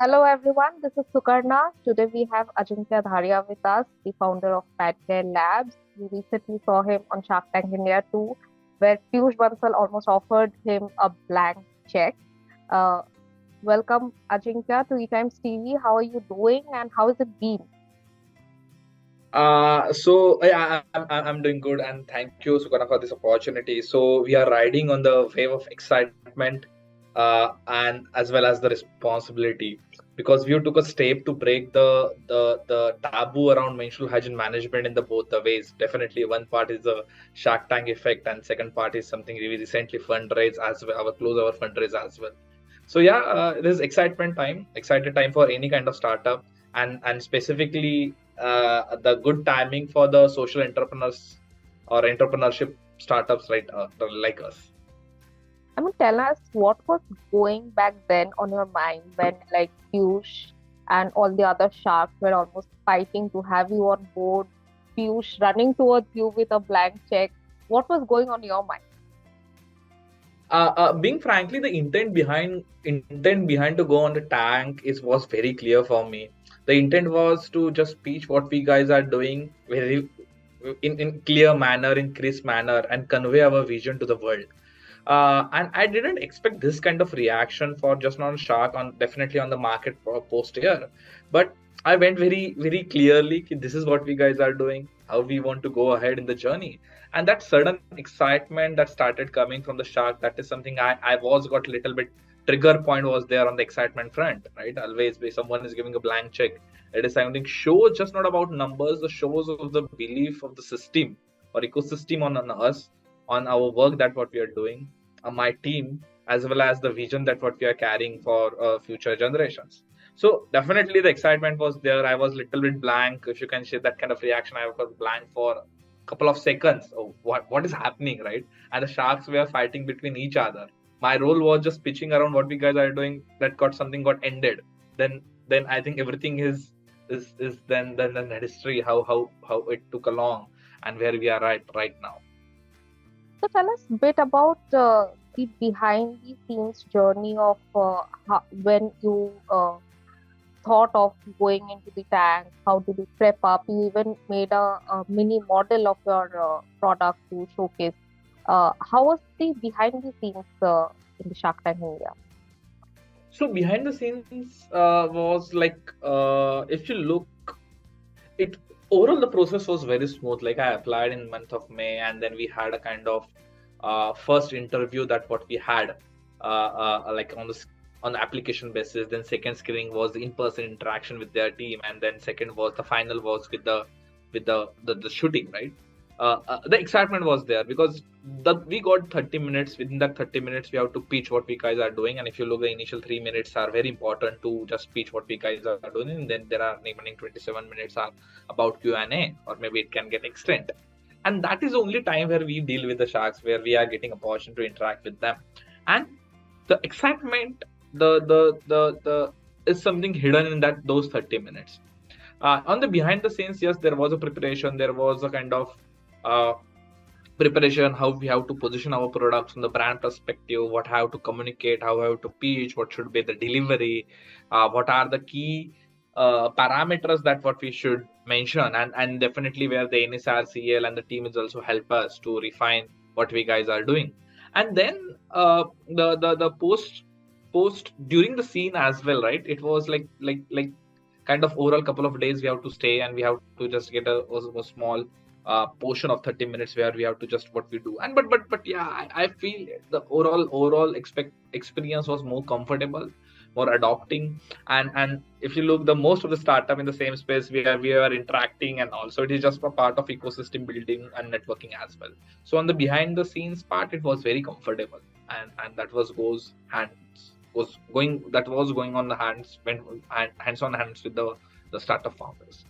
Hello everyone, this is Sukarna. Today we have Ajinkya Dhariya with us, the founder of Pet Care Labs. We recently saw him on Shark Tank India 2, where Peyush Bansal almost offered him a blank check. Uh, Welcome Ajinkya to ETimes TV. How are you doing and how has it been? I'm doing good, and thank you, Sukana, for this opportunity. So we are riding on the wave of excitement, and as well as the responsibility, because we took a step to break the taboo around menstrual hygiene management in the both the ways. Definitely, one part is the Shark Tank effect, and second part is something we recently fundraise as well, our fundraise as well. So yeah, this is excited time for any kind of startup, and specifically the good timing for the social entrepreneurs or entrepreneurship startups, right, like us. I mean, tell us what was going back then on your mind when like Piyush and all the other sharks were almost fighting to have you on board. Piyush running towards you with a blank check. What was going on your mind? Being frankly, the intent behind to go on the tank is was very clear for me. The intent was to just pitch what we guys are doing very in clear manner, in crisp manner, and convey our vision to the world. And I didn't expect this kind of reaction for just not Shark, on definitely on the market post here, but I went very clearly ki this is what we guys are doing, how we want to go ahead in the journey, and that sudden excitement that started coming from the Shark, that is something I was got a little bit trigger point was there on the excitement front, right? Always when someone is giving a blank check, it is something shows just not about numbers, the shows of the belief of the system or ecosystem on us, on our work that what we are doing, my team, as well as the vision that what we are carrying for future generations. So definitely the excitement was there. I was little bit blank, if you can say that kind of reaction. I was blank for a couple of seconds. Oh, what is happening, right? And the sharks were fighting between each other. My role was just pitching around what we guys are doing. That got something got ended. Then I think everything is then history, how it took along and where we are right now. So tell us a bit about the behind the scenes journey of when you thought of going into the tank. How did you prep up? You even made a mini model of your product to showcase. How was the behind the scenes in the Shark Tank India? So behind the scenes was like, if you look, it overall the process was very smooth. Like I applied in month of May, and then we had a kind of first interview that what we had, like on the application basis. Then second screening was the in-person interaction with their team, and then second was the final was with the shooting, right? The excitement was there because we got 30 minutes. Within that 30 minutes we have to pitch what we guys are doing, and if you look, the initial 3 minutes are very important to just pitch what we guys are doing, and then there are remaining 27 minutes are about Q&A, or maybe it can get extended. And that is the only time where we deal with the sharks, where we are getting a opportunity to interact with them. And the excitement, the is something hidden in that those 30 minutes. On the behind the scenes, yes, there was a preparation, there was a kind of uh, preparation, how we have to position our products from the brand perspective, what have to communicate, how have to pitch, what should be the delivery, what are the key parameters that what we should mention, and definitely where the NSR CL and the team is also help us to refine what we guys are doing. And then the post during the scene as well, right? It was like kind of overall couple of days we have to stay, and we have to just get a small portion of 30 minutes where we have to just what we do. And but yeah, I feel the overall experience was more comfortable, more adopting. And if you look, the most of the startup in the same space where we are interacting, and also it is just a part of ecosystem building and networking as well. So on the behind the scenes part, it was very comfortable, and that was going on the hands on hands with the startup founders.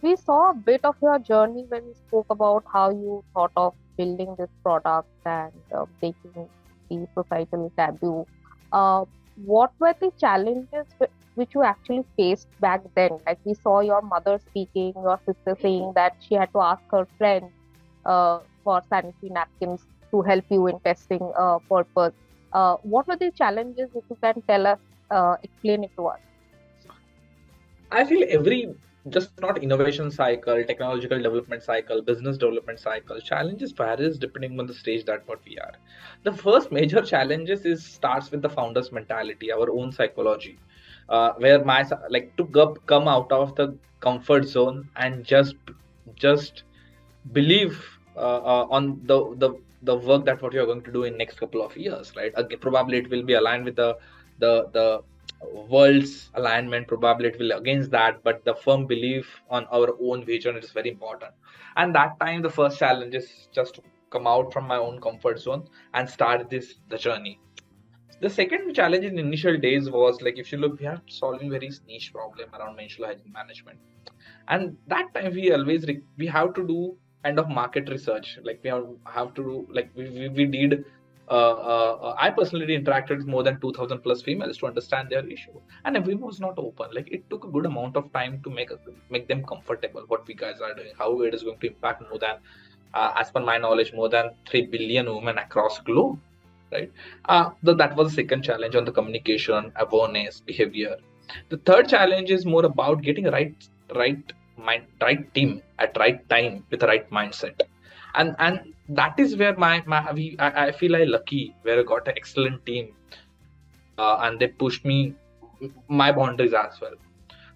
We saw a bit of your journey when you spoke about how you thought of building this product and breaking the societal taboo. Uh, what were the challenges which you actually faced back then? Like we saw your mother speaking, your sister saying that she had to ask her friend for sanitary napkins to help you in testing purpose. What were the challenges, if you can tell us? Explain it to us. I feel every, just not innovation cycle, technological development cycle, business development cycle, challenges varies depending on the stage that what we are. The first major challenges is starts with the founder's mentality, our own psychology, where like to come out of the comfort zone and just believe on the work that what you're going to do in next couple of years, right? Again, probably it will be aligned with the world's alignment, probably it will against that, but the firm belief on our own vision is very important. And that time the first challenge is just to come out from my own comfort zone and start the journey. The second challenge in initial days was like, if you look, we are solving very niche problem around menstrual hygiene management, and that time we always we have to do kind of market research, like have to do like we did I personally interacted with more than 2000 plus females to understand their issue, and everyone was not open. Like it took a good amount of time to make them comfortable what we guys are doing, how it is going to impact more than as per my knowledge more than 3 billion women across globe, right? That was the second challenge on the communication, awareness, behavior. The third challenge is more about getting right team at right time with the right mindset, and that is where I feel I lucky where I got an excellent team, and they pushed me my boundaries as well.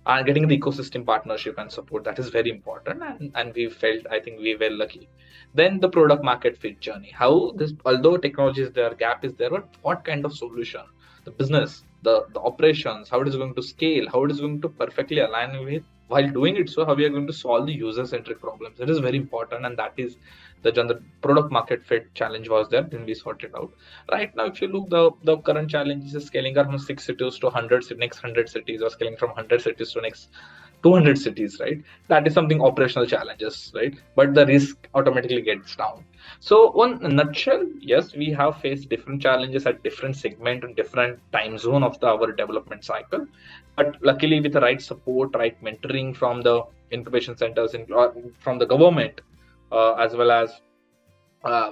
And getting the ecosystem partnership and support, that is very important, and we felt, I think we were lucky. Then the product market fit journey, how this, although technology is there, gap is there, but what kind of solution, the business, the operations, how it is going to scale, how it is going to perfectly align with, while doing it, so how we are going to solve the user centric problems. It is very important, and that is the product market fit challenge was there, then we sorted out. Right now if you look, the current challenge is scaling from 6 cities to 100 next 100 cities, or scaling from 100 cities to next 200 cities, right? That is something operational challenges, right? But the risk automatically gets down. So on a nutshell, yes, we have faced different challenges at different segment and different time zone of our development cycle, but luckily with the right support, right mentoring from the incubation centers from the government, as well as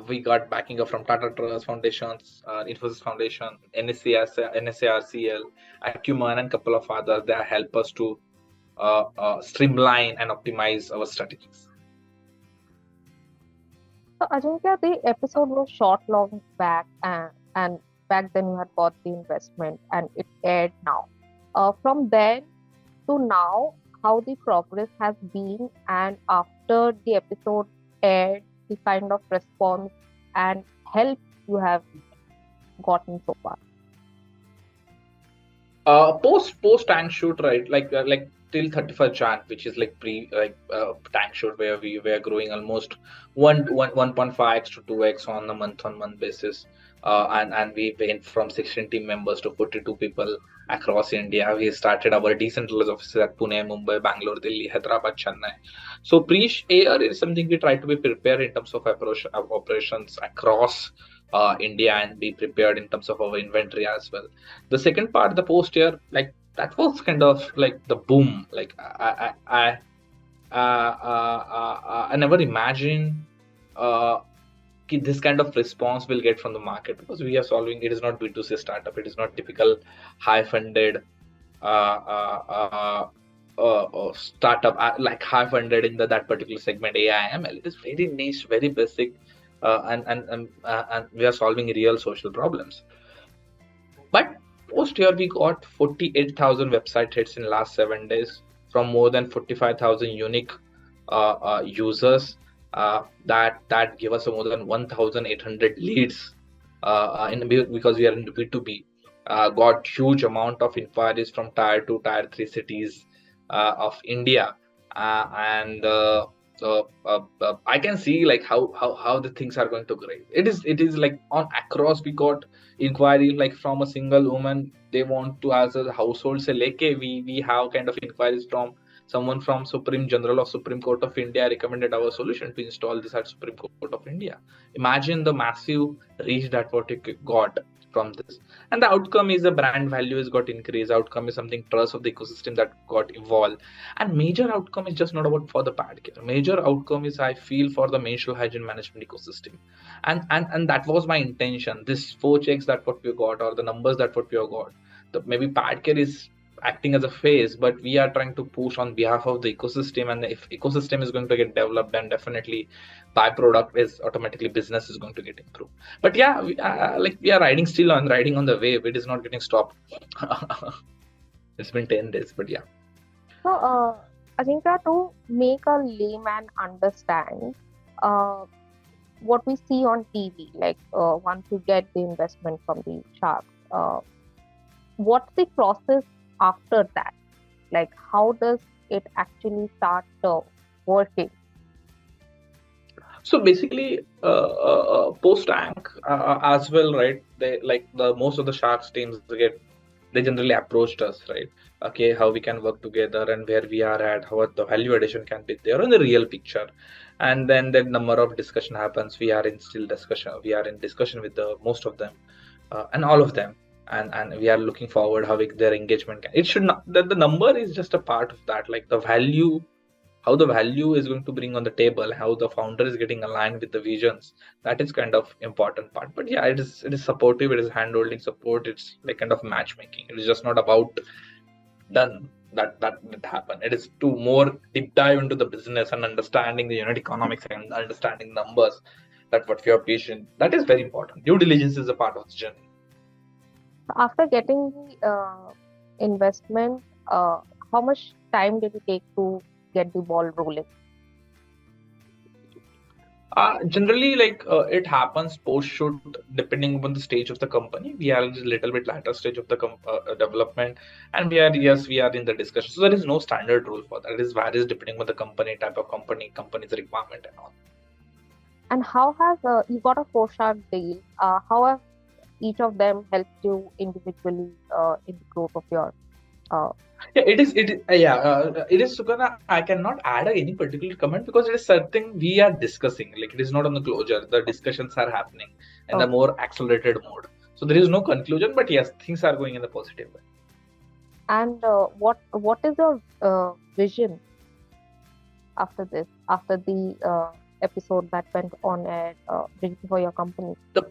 we got backing up from Tata Trust Foundations, Infosys Foundation, NSARCL, Acumen, and a couple of others. They help us to streamline and optimize our strategies. So Ajinkya, the episode was shot long back, and back then you had got the investment, and it aired now. From then to now, how the progress has been, and after the episode aired, the kind of response and help you have gotten so far. Post tank shoot, right? Like till 31st Jan, which is like tank shoot, where we were growing almost 1.5x to 2x on a month basis, and we went from 16 team members to 42 people across India. We started our decentralized offices at Pune, Mumbai, Bangalore, Delhi, Hyderabad, Chennai. So pre-air is something we try to be prepared in terms of operations across India, and be prepared in terms of our inventory as well. The second part, the post year, like that was kind of like the boom. Like I never imagined this kind of response will get from the market, because we are solving, it is not B2C startup, it is not typical high funded startup, like high funded in that particular segment, AI ML. It is very niche, very basic, and we are solving real social problems. But post year we got 48,000 website hits in last 7 days from more than 45,000 unique users, that give us more than 1,800 leads because we are in B2B. Got huge amount of inquiries from tier 2, tier 3 cities of India, and I can see like how the things are going to grow. It is like on across, we got inquiry like from a single woman, they want to, as a household say leke, we have kind of inquiries from someone from Supreme General of Supreme Court of India recommended our solution to install this at Supreme Court of India. Imagine the massive reach that what it got from this. And the outcome is the brand value has got increased. Outcome is something trust of the ecosystem that got evolved. And major outcome is just not about for the pad care. Major outcome is, I feel, for the menstrual hygiene management ecosystem. And that was my intention. This 4 checks that what we got, or the numbers that what we got, maybe Padcare is acting as a face, but we are trying to push on behalf of the ecosystem. And if ecosystem is going to get developed, then definitely byproduct is automatically business is going to get improved. But yeah, we are riding on the wave. It is not getting stopped. It's been 10 days, but yeah. So, Ajinkya, to make a layman understand uh, what we see on TV, like once you get the investment from the shark, what's the process after that? Like, how does it actually start working? So basically, post tank as well, right? They like the most of the sharks teams they generally approached us, right? Okay, how we can work together and where we are at, how the value addition can be there in the real picture. And then the number of discussion happens. We are in still discussion. We are in discussion with the most of them, and all of them. And we are looking forward how their engagement can. It should not that the number is just a part of that. Like the value, how the value is going to bring on the table, how the founder is getting aligned with the visions, that is kind of important part. But yeah, it is supportive, it is handholding support, it's like kind of matchmaking. It is just not about done that happen. It is to more deep dive into the business and understanding the unit economics and understanding numbers. That what we are patient, that is very important. Due diligence is a part of the journey. After getting the investment, how much time did it take to get the ball rolling? Generally, it happens post shoot, depending upon the stage of the company. We are in a little bit later stage of the development, and we are in the discussion. So there is no standard rule for that. It is varies depending on the company, type of company, company's requirement, and all. And how has you got a four-star deal? How have each of them helped you individually in the growth of your uh, Yeah, it is. It is Sukana. I cannot add any particular comment because it is something we are discussing. Like it is not on the closure. The discussions are happening in the uh, more accelerated mode. So there is no conclusion, but yes, things are going in the positive way. and what is your vision after this, after the episode that went on air for your company? The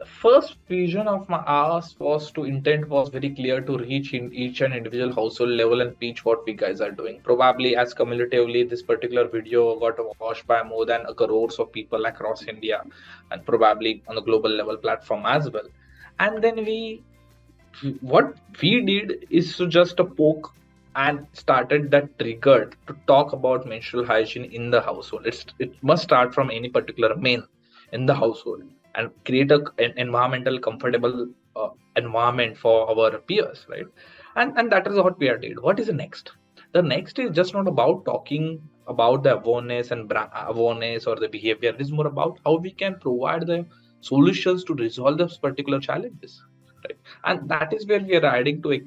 first vision of my ours was to intent was very clear to reach in each and individual household level and pitch what we guys are doing. Probably as cumulatively, this particular video got watched by more than a crores of people across India and probably on the global level platform as well. And then what we did is to just a poke and started that triggered to talk about menstrual hygiene in the household. It must start from any particular main in the household and create an environmental comfortable environment for our peers, right? And that is what we are did. What is the next? The next is just not about talking about the awareness and awareness or the behavior. It is more about how we can provide the solutions to resolve those particular challenges, right? And that is where we are adding to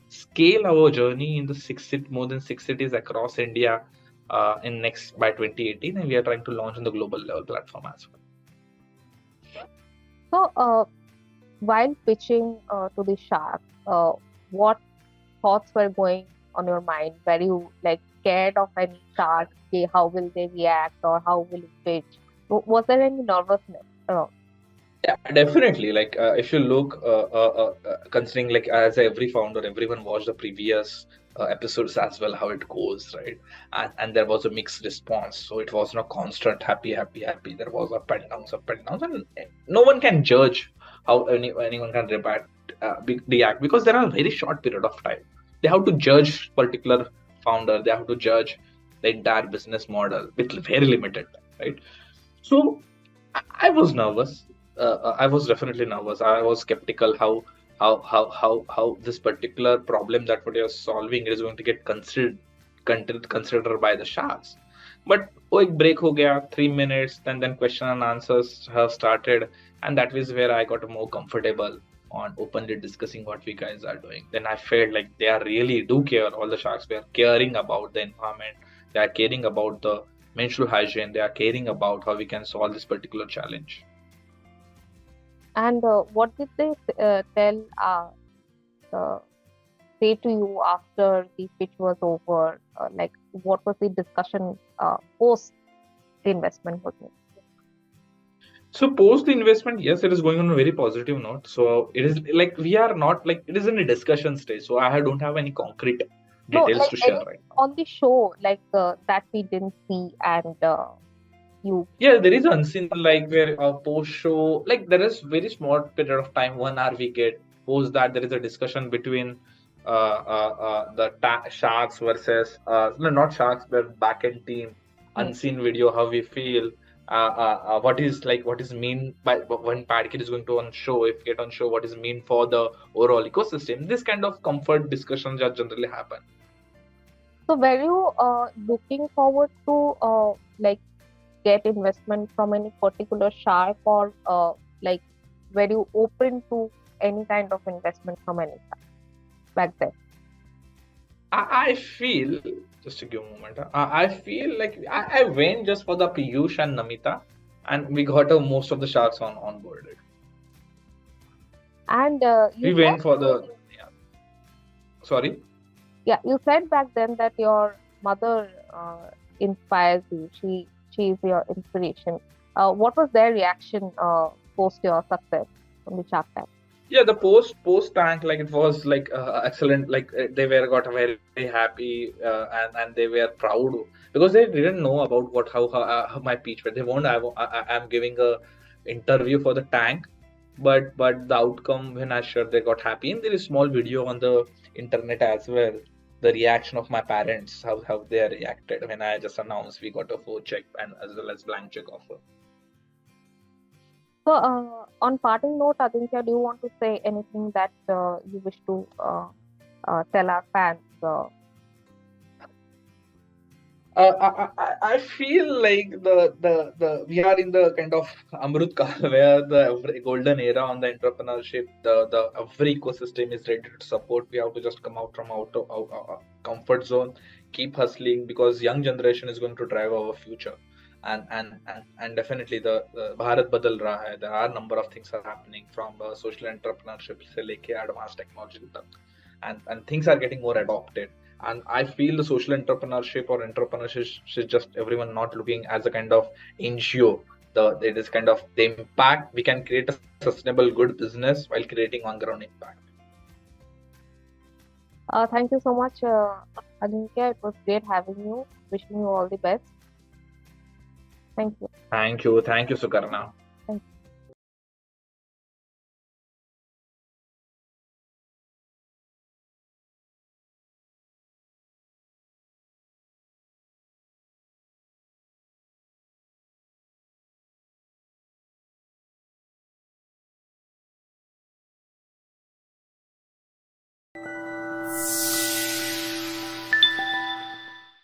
scale our journey in the more than 6 cities across India in next by 2018, and we are trying to launch on the global level platform as well. So, while pitching to the shark, what thoughts were going on your mind? Were you like scared of any shark? Okay, how will they react or how will it pitch? Was there any nervousness? Yeah, definitely. Like if you look, considering like as every founder, everyone watched the previous episodes as well, how it goes, right? And there was a mixed response. So it was not constant happy, happy, happy. There was up and downs, and no one can judge how anyone can react because there are a very short period of time. They have to judge particular founder. They have to judge the entire business model with very limited time, right? So I was nervous. I was definitely nervous. I was skeptical how this particular problem that what you're solving is going to get considered by the sharks. But oh, ek break ho gaya, 3 minutes, then question and answers have started, and that is where I got more comfortable on openly discussing what we guys are doing. Then I felt like they are really do care. All the sharks were caring about the environment. They are caring about the menstrual hygiene. They are caring about how we can solve this particular challenge. And what did they uh, say to you after the pitch was over? Like, what was the discussion post the investment was made? So post the investment, yes, it is going on a very positive note. So it is like we are not like it is in a discussion stage. So I don't have any concrete No, details like to share anything right now. on the show, like that we didn't see, and you. Yeah, there is unseen like where a post show like there is very small period of time, 1 hour we get. Post that there is a discussion between the sharks versus no, not sharks but backend team. Hmm. Unseen video how we feel. What is like what is mean by when Padkit is going to on show if get on show what is mean for the overall ecosystem. This kind of comfort discussions that generally happen. So were you looking forward to like get investment from any particular shark, or like were you open to any kind of investment from any shark back then? I feel just to give a moment. I feel like I went just for the Piyush and Namita, and we got most of the sharks on board. And We you went for said, the yeah. Sorry. yeah, you said back then that your mother inspires you. She is your inspiration. What was their reaction post your success on the Shark Tank? Yeah, the post tank like it was like excellent. Like they were got very happy and they were proud because they didn't know about what how my pitch were. They won't. I'm giving a interview for the tank, but the outcome when I shared they got happy. And there is small video on the internet as well. The reaction of my parents, how they reacted when I just announced we got a 4 check and as well as blank check offer. So, on parting note, Ajinkya, do you want to say anything that you wish to tell our fans? I feel like the we are in the kind of Amrut Kal where the golden era on the entrepreneurship. The every ecosystem is ready to support. We have to just come out from out of our comfort zone, keep hustling because young generation is going to drive our future. And definitely the Bharat badal raha hai. There are number of things are happening from social entrepreneurship से लेके advanced technology तक, and things are getting more adopted. And I feel the social entrepreneurship or entrepreneurship is just everyone not looking as a kind of NGO. It is kind of the impact we can create a sustainable good business while creating on ground impact. Thank you so much, Ajinkya. It was great having you. Wishing you all the best. Thank you. Thank you, Sukarna. Thank you.